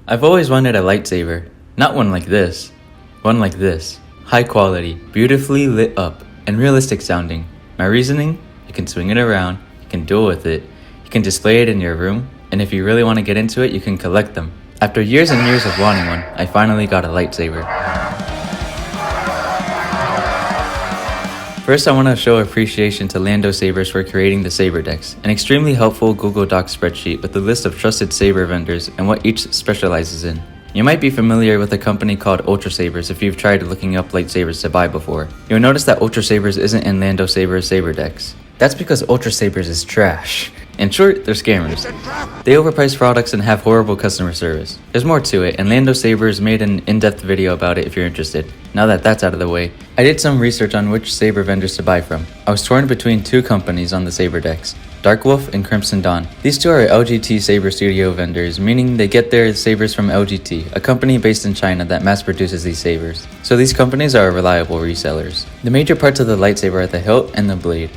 I've always wanted a lightsaber. Not one like this. One like this. High quality, beautifully lit up, and realistic sounding. My reasoning? You can swing it around, you can duel with it, you can display it in your room, and if you really want to get into it, you can collect them. After years and years of wanting one, I finally got a lightsaber. First, I want to show appreciation to Lando Sabers for creating the Saberdex, an extremely helpful Google Docs spreadsheet with a list of trusted saber vendors and what each specializes in. You might be familiar with a company called Ultra Sabers if you've tried looking up lightsabers to buy before. You'll notice that Ultra Sabers isn't in Lando Sabers' Saberdex. That's because Ultra Sabers is trash. In short, they're scammers. They overprice products and have horrible customer service. There's more to it, and Lando Sabers made an in-depth video about it if you're interested. Now that that's out of the way, I did some research on which saber vendors to buy from. I was torn between two companies on the Saberdex, Darkwolf and Crimson Dawn. These two are LGT Saber studio vendors, meaning they get their sabers from LGT, a company based in China that mass produces these sabers. So these companies are reliable resellers. The major parts of the lightsaber are the hilt and the blade.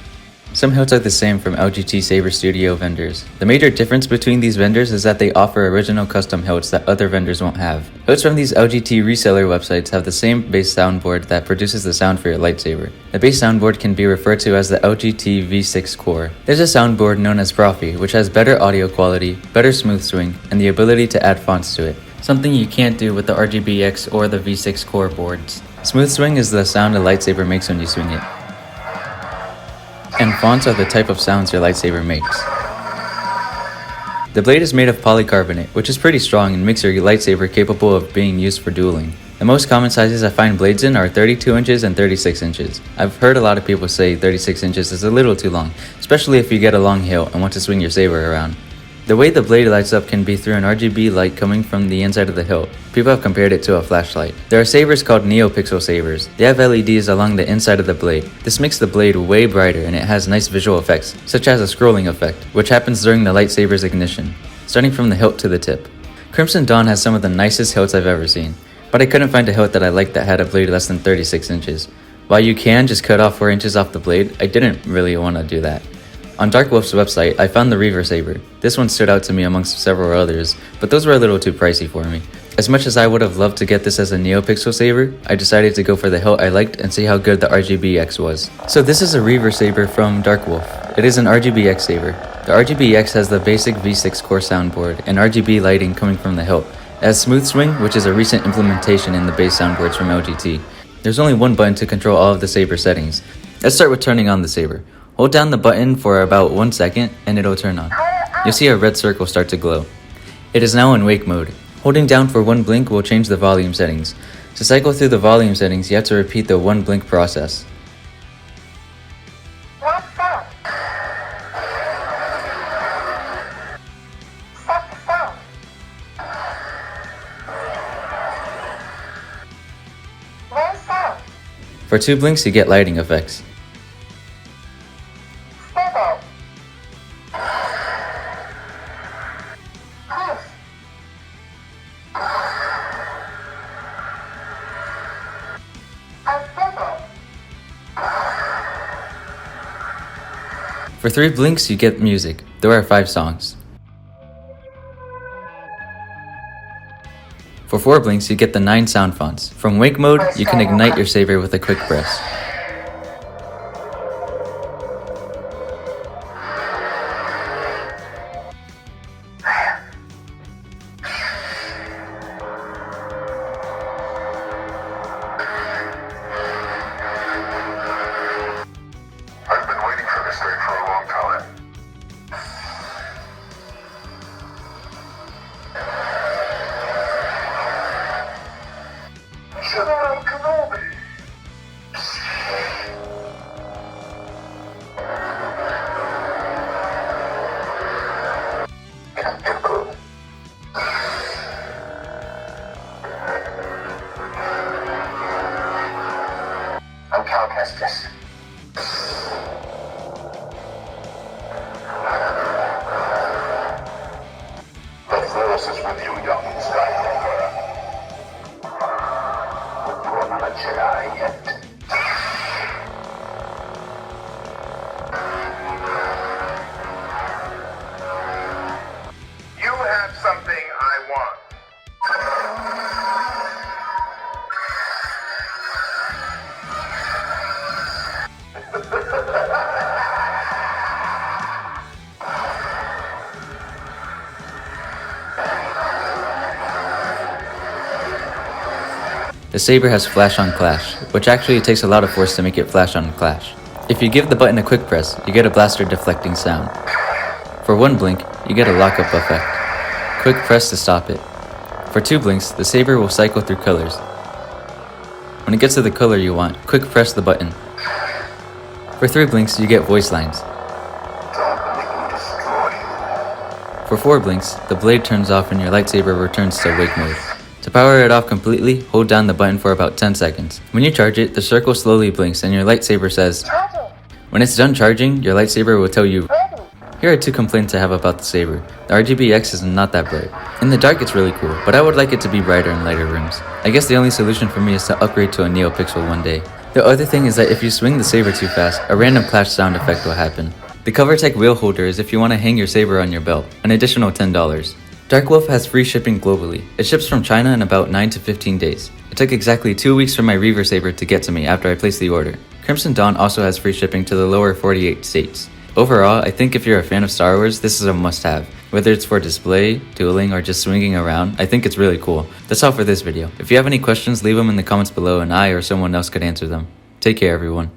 Some hilts are the same from LGT Saber studio vendors. The major difference between these vendors is that they offer original custom hilts that other vendors won't have. Hilts from these LGT reseller websites have the same base soundboard that produces the sound for your lightsaber. The base soundboard can be referred to as the LGT V6 core. There's a soundboard known as Profi, which has better audio quality, better smooth swing, and the ability to add fonts to it. Something you can't do with the rgb-x or the V6 core boards. Smooth swing is the sound a lightsaber makes when you swing it. And fonts are the type of sounds your lightsaber makes. The blade is made of polycarbonate, which is pretty strong and makes your lightsaber capable of being used for dueling. The most common sizes I find blades in are 32 inches and 36 inches. I've heard a lot of people say 36 inches is a little too long, especially if you get a long hilt and want to swing your saber around. The way the blade lights up can be through an RGB light coming from the inside of the hilt. People have compared it to a flashlight. There are sabers called NeoPixel sabers. They have LEDs along the inside of the blade. This makes the blade way brighter and it has nice visual effects, such as a scrolling effect, which happens during the lightsaber's ignition, starting from the hilt to the tip. Crimson Dawn has some of the nicest hilts I've ever seen, but I couldn't find a hilt that I liked that had a blade less than 36 inches. While you can just cut off 4 inches off the blade, I didn't really want to do that. On Darkwolf's website, I found the Reaver Saber. This one stood out to me amongst several others, but those were a little too pricey for me. As much as I would have loved to get this as a NeoPixel Saber, I decided to go for the hilt I liked and see how good the rgb-x was. So this is a Reaver Saber from Darkwolf. It is an rgb-x saber. The rgb-x has the basic V6 core soundboard and RGB lighting coming from the hilt. It has smooth swing, which is a recent implementation in the base soundboards from LGT. There's only one button to control all of the saber settings. Let's start with turning on the saber. Hold down the button for about 1 second and it'll turn on. You'll see a red circle start to glow. It is now in wake mode. Holding down for 1 blink will change the volume settings. To cycle through the volume settings, you have to repeat the 1 blink process. For 2 blinks, you get lighting effects. For 3 blinks, you get music. There are 5 songs. For 4 blinks, you get the 9 sound fonts. From wake mode, you can ignite your saber with a quick press. Obi-Wan Kenobi! I'm Kestis. The Force is with you, young Skywalker. You're not a Jedi yet. You have something I want. the saber has flash on clash, which actually takes a lot of force to make it flash on clash. If you give the button a quick press, you get a blaster deflecting sound. For 1 blink, you get a lockup effect. Quick press to stop it. For 2 blinks, the saber will cycle through colors. When it gets to the color you want, quick press the button. For 3 blinks, you get voice lines. Don't make me destroy you. For 4 blinks, the blade turns off and your lightsaber returns to wake mode. To power it off completely, hold down the button for about 10 seconds. When you charge it, the circle slowly blinks and your lightsaber says, Charging. when it's done charging, your lightsaber will tell you. Ready. Here are 2 complaints I have about the saber. The RGB-X is not that bright. In the dark it's really cool, but I would like it to be brighter in lighter rooms. I guess the only solution for me is to upgrade to a NeoPixel one day. The other thing is that if you swing the saber too fast, a random clash sound effect will happen. The CoverTech wheel holder is if you want to hang your saber on your belt, an additional $10. Darkwolf has free shipping globally. It ships from China in about 9 to 15 days. It took exactly 2 weeks for my Reaver Saber to get to me after I placed the order. Crimson Dawn also has free shipping to the lower 48 states. Overall, I think if you're a fan of Star Wars, this is a must-have. Whether it's for display, dueling, or just swinging around, I think it's really cool. That's all for this video. If you have any questions, leave them in the comments below and I or someone else could answer them. Take care, everyone.